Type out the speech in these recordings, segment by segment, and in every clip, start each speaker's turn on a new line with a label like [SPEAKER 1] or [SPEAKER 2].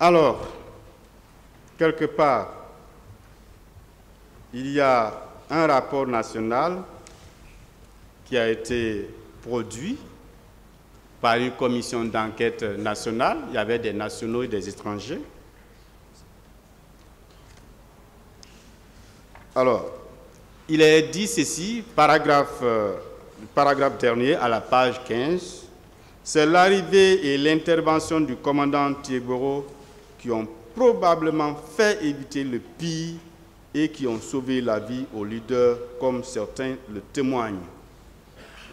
[SPEAKER 1] Alors, quelque part, il y a un rapport national qui a été produit par une commission d'enquête nationale. Il y avait des nationaux et des étrangers. Alors, il est dit ceci, paragraphe dernier à la page 15, c'est l'arrivée et l'intervention du commandant Thiégboro qui ont probablement fait éviter le pire et qui ont sauvé la vie aux leaders, comme certains le témoignent.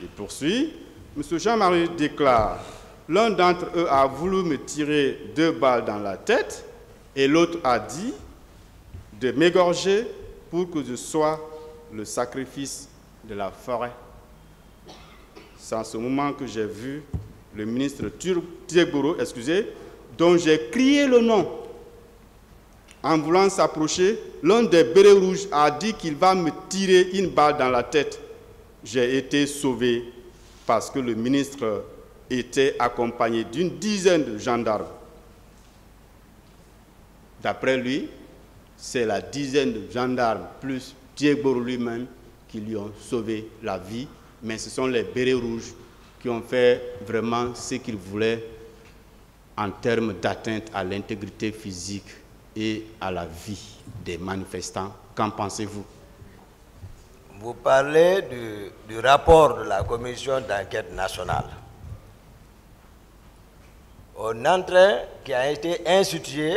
[SPEAKER 1] Il poursuit, M. Jean-Marie déclare, l'un d'entre eux a voulu me tirer 2 balles dans la tête et l'autre a dit de m'égorger pour que je sois le sacrifice de la forêt. C'est en ce moment que j'ai vu le ministre Thiégboro, dont j'ai crié le nom. En voulant s'approcher, l'un des bérets rouges a dit qu'il va me tirer une balle dans la tête. J'ai été sauvé parce que le ministre était accompagné d'une dizaine de gendarmes. D'après lui, c'est la dizaine de gendarmes plus Thiégboro lui-même qui lui ont sauvé la vie, mais ce sont les bérets rouges qui ont fait vraiment ce qu'ils voulaient en termes d'atteinte à l'intégrité physique et à la vie des manifestants. Qu'en pensez-vous?
[SPEAKER 2] Vous parlez du rapport de la commission d'enquête nationale. Un entrain qui a été institué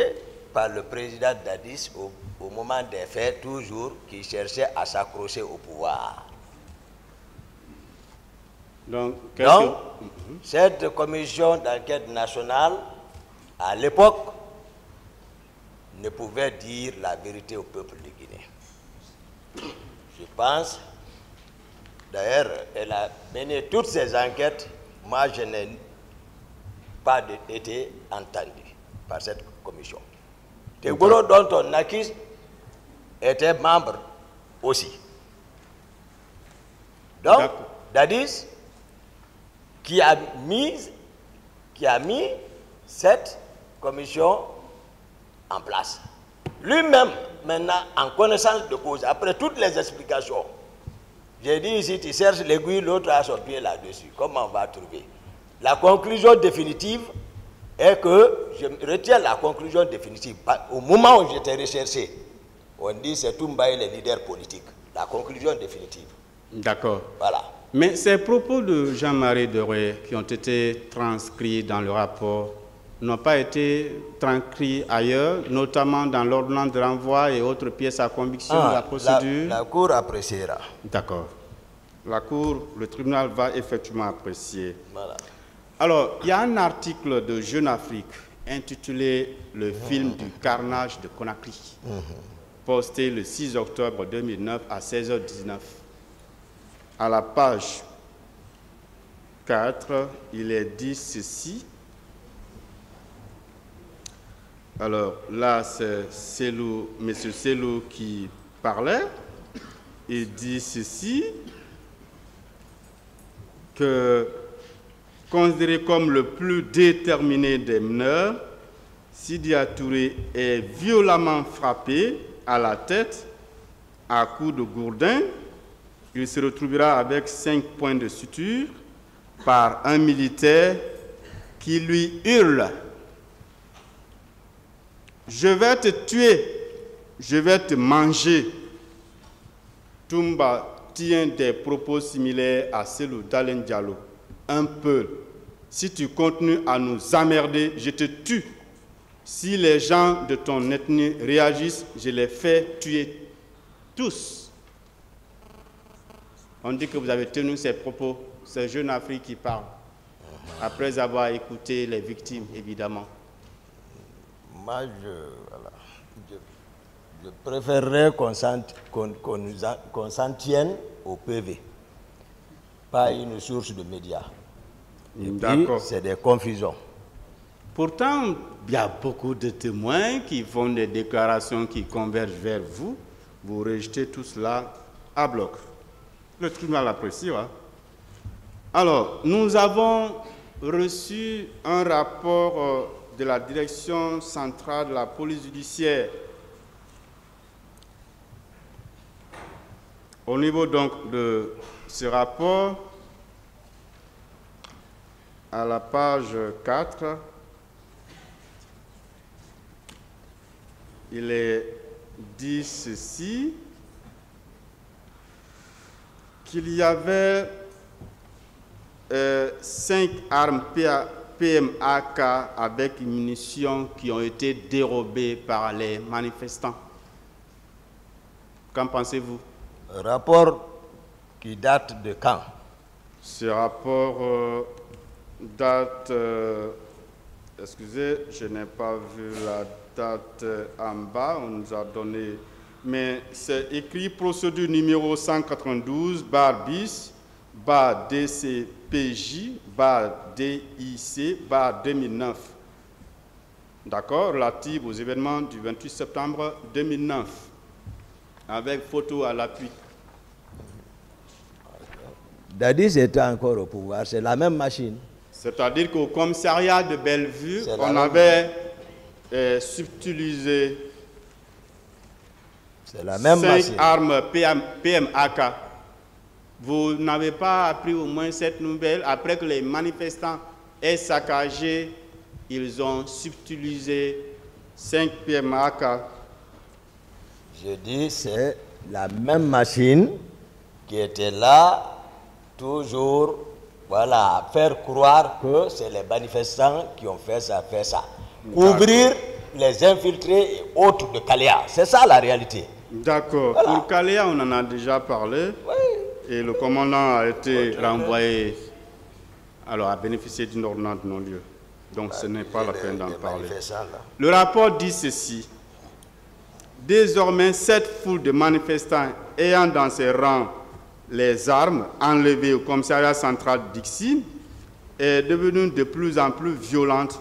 [SPEAKER 2] par le président Dadis au moment des faits, toujours, qui cherchait à s'accrocher au pouvoir. Donc, cette commission d'enquête nationale, à l'époque, ne pouvait dire la vérité au peuple de Guinée. Je pense, d'ailleurs, elle a mené toutes ces enquêtes. Moi, je n'ai pas été entendu par cette commission. Thiégboro, dont on accuse, était membre aussi. Donc, Dadis, qui a mis cette commission en place. Lui-même, maintenant, en connaissance de cause, après toutes les explications, j'ai dit ici, tu cherches l'aiguille, l'autre a son pied là-dessus. Comment on va trouver? La conclusion définitive est que, je retiens la conclusion définitive, au moment où j'étais recherché, on dit c'est Toumba et les leaders politiques. La conclusion définitive.
[SPEAKER 1] D'accord.
[SPEAKER 2] Voilà.
[SPEAKER 1] Mais ces propos de Jean-Marie Doré qui ont été transcrits dans le rapport n'ont pas été transcrits ailleurs, notamment dans l'ordonnance de renvoi et autres pièces à conviction de la procédure?
[SPEAKER 2] La Cour appréciera.
[SPEAKER 1] D'accord. Le tribunal va effectivement apprécier.
[SPEAKER 2] Voilà.
[SPEAKER 1] Alors, il y a un article de Jeune Afrique intitulé « Le film du carnage de Conakry », posté le 6 octobre 2009 à 16h19. À la page 4, il est dit ceci. Alors là, c'est M. Selou qui parlait. Il dit ceci, que considéré comme le plus déterminé des meneurs, Sidya Touré est violemment frappé à la tête à coups de gourdin. Il se retrouvera avec 5 points de suture par un militaire qui lui hurle « Je vais te tuer, je vais te manger ». Toumba tient des propos similaires à ceux d'Alain Diallo. Un peu. Si tu continues à nous emmerder, je te tue. Si les gens de ton ethnie réagissent, je les fais tuer tous. On dit que vous avez tenu ces propos. C'est Jeune Afrique qui parle. Après avoir écouté les victimes, évidemment.
[SPEAKER 2] Moi, je préférerais qu'on s'en tienne au PV, pas une source de médias. D'accord. C'est des confusions.
[SPEAKER 1] Pourtant, il y a beaucoup de témoins qui font des déclarations qui convergent vers vous. Vous rejetez tout cela à bloc. Le tribunal apprécie. Hein? Alors, nous avons reçu un rapport de la direction centrale de la police judiciaire. Au niveau donc de ce rapport, à la page 4, il est dit ceci, qu'il y avait 5 armes PMAK avec munitions qui ont été dérobées par les manifestants. Qu'en pensez-vous?
[SPEAKER 2] Un rapport qui date de quand?
[SPEAKER 1] Ce rapport date, excusez, je n'ai pas vu la date en bas, on nous a donné, mais c'est écrit procédure numéro 192 bis DCPJ DIC 2009. D'accord, relative aux événements du 28 septembre 2009, avec photo à l'appui.
[SPEAKER 2] Dadis était encore au pouvoir, c'est la même machine.
[SPEAKER 1] C'est-à-dire qu'au commissariat de Bellevue, on avait subtilisé 5 armes PMAK. Vous n'avez pas appris au moins cette nouvelle après que les manifestants aient saccagé, ils ont subtilisé 5 PMAK.
[SPEAKER 2] Je dis c'est la même machine qui était là, toujours, voilà, faire croire que c'est les manifestants qui ont fait ça, Couvrir les infiltrés et autres de Kalea. C'est ça la réalité.
[SPEAKER 1] D'accord. Voilà. Pour Kalea, on en a déjà parlé. Oui. Et le commandant a été renvoyé, alors a bénéficié d'une ordonnance de non-lieu. Donc ce n'est pas la peine d'en parler. Le rapport dit ceci. Désormais, cette foule de manifestants ayant dans ses rangs les armes enlevées au commissariat central d'Ixi est devenue de plus en plus violente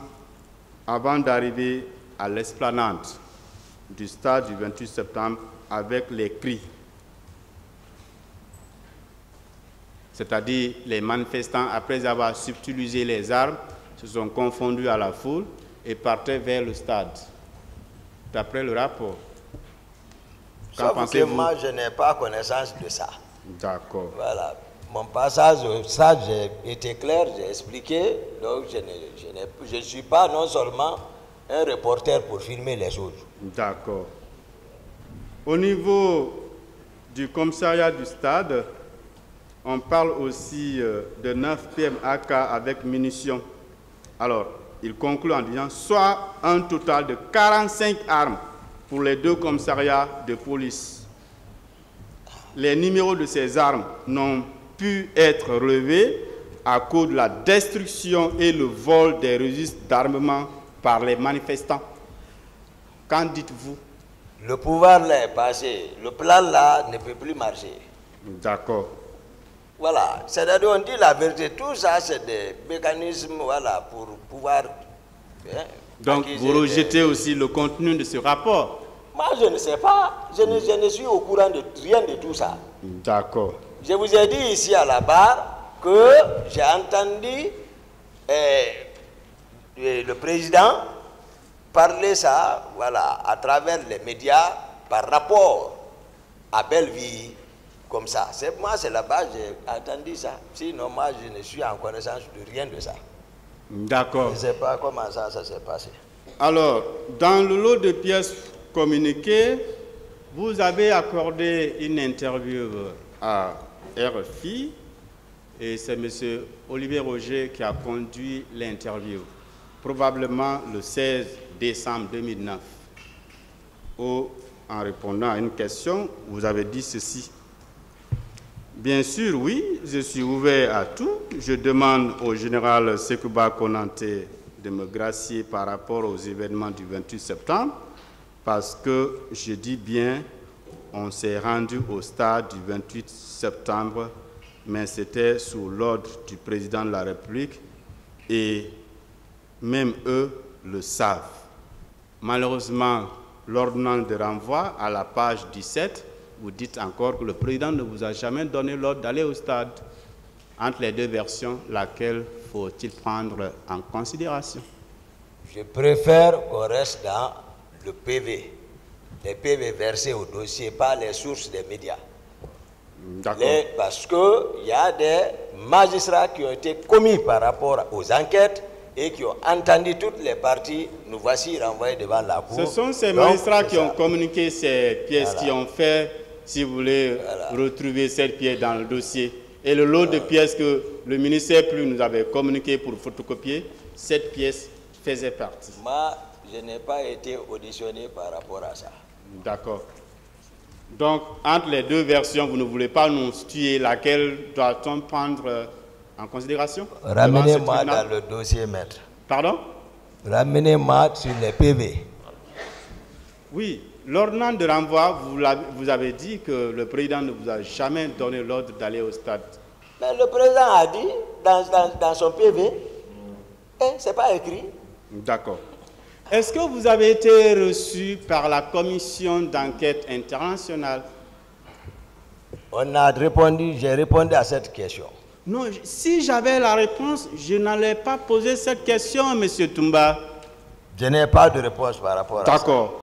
[SPEAKER 1] avant d'arriver à l'esplanade du stade du 28 septembre avec les cris. C'est-à-dire les manifestants, après avoir subtilisé les armes, se sont confondus à la foule et partaient vers le stade, d'après le rapport.
[SPEAKER 2] Qu'en pensez-vous? Moi, je n'ai pas connaissance de ça.
[SPEAKER 1] D'accord.
[SPEAKER 2] Voilà. Mon passage au stade, j'ai été clair, j'ai expliqué. Donc, je ne suis pas non seulement un reporter pour filmer les choses.
[SPEAKER 1] D'accord. Au niveau du commissariat du stade, on parle aussi de 9 PMAK avec munitions. Alors, il conclut en disant soit un total de 45 armes pour les 2 commissariats de police. Les numéros de ces armes n'ont pu être relevés à cause de la destruction et le vol des registres d'armement par les manifestants. Qu'en dites-vous?
[SPEAKER 2] Le pouvoir là est passé. Le plan là ne peut plus marcher.
[SPEAKER 1] D'accord.
[SPEAKER 2] Voilà. C'est-à-dire, on dit la vérité. Tout ça, c'est des mécanismes, voilà, pour pouvoir...
[SPEAKER 1] Donc, vous rejetez aussi le contenu de ce rapport?
[SPEAKER 2] Moi, je ne sais pas. Je ne suis au courant de rien de tout ça.
[SPEAKER 1] D'accord.
[SPEAKER 2] Je vous ai dit ici à la barre que j'ai entendu le président parler ça, voilà, à travers les médias par rapport à Belleville, comme ça. Moi, c'est là-bas que j'ai entendu ça. Sinon, moi, je ne suis en connaissance de rien de ça.
[SPEAKER 1] D'accord.
[SPEAKER 2] Je ne sais pas comment ça s'est passé.
[SPEAKER 1] Alors, dans le lot de pièces communiquées, vous avez accordé une interview à RFI et c'est M. Olivier Roger qui a conduit l'interview, probablement le 16 décembre 2009, où, en répondant à une question, vous avez dit ceci. Bien sûr, oui, je suis ouvert à tout. Je demande au général Sekouba Konanté de me gracier par rapport aux événements du 28 septembre, parce que je dis bien, on s'est rendu au stade du 28 septembre, mais c'était sous l'ordre du président de la République et même eux le savent. Malheureusement, l'ordonnance de renvoi à la page 17, vous dites encore que le président ne vous a jamais donné l'ordre d'aller au stade. Entre les deux versions, laquelle faut-il prendre en considération?
[SPEAKER 2] Je préfère qu'on reste dans le PV. Les PV versés au dossier, pas les sources des médias.
[SPEAKER 1] D'accord.
[SPEAKER 2] Parce qu'il y a des magistrats qui ont été commis par rapport aux enquêtes et qui ont entendu toutes les parties. Nous voici renvoyés devant la Cour.
[SPEAKER 1] Ce sont ces magistrats qui ont communiqué ces pièces, qui ont fait, si vous voulez, retrouver cette pièce dans le dossier. Et le lot de pièces que le ministère plus nous avait communiqué pour photocopier, cette pièce faisait partie.
[SPEAKER 2] Moi, je n'ai pas été auditionné par rapport à ça.
[SPEAKER 1] D'accord. Donc, entre les deux versions, vous ne voulez pas nous tuer, laquelle doit-on prendre en considération?
[SPEAKER 2] Ramenez-moi dans le dossier, maître.
[SPEAKER 1] Pardon?
[SPEAKER 2] Ramenez-moi sur les PV.
[SPEAKER 1] Oui, l'ordonnance de renvoi, vous avez dit que le président ne vous a jamais donné l'ordre d'aller au stade.
[SPEAKER 2] Mais le président a dit dans son PV, ce n'est pas écrit.
[SPEAKER 1] D'accord. Est-ce que vous avez été reçu par la commission d'enquête internationale?
[SPEAKER 2] J'ai répondu à cette question.
[SPEAKER 1] Non, si j'avais la réponse, je n'allais pas poser cette question, M. Toumba.
[SPEAKER 2] Je n'ai pas de réponse par rapport à ça.
[SPEAKER 1] D'accord.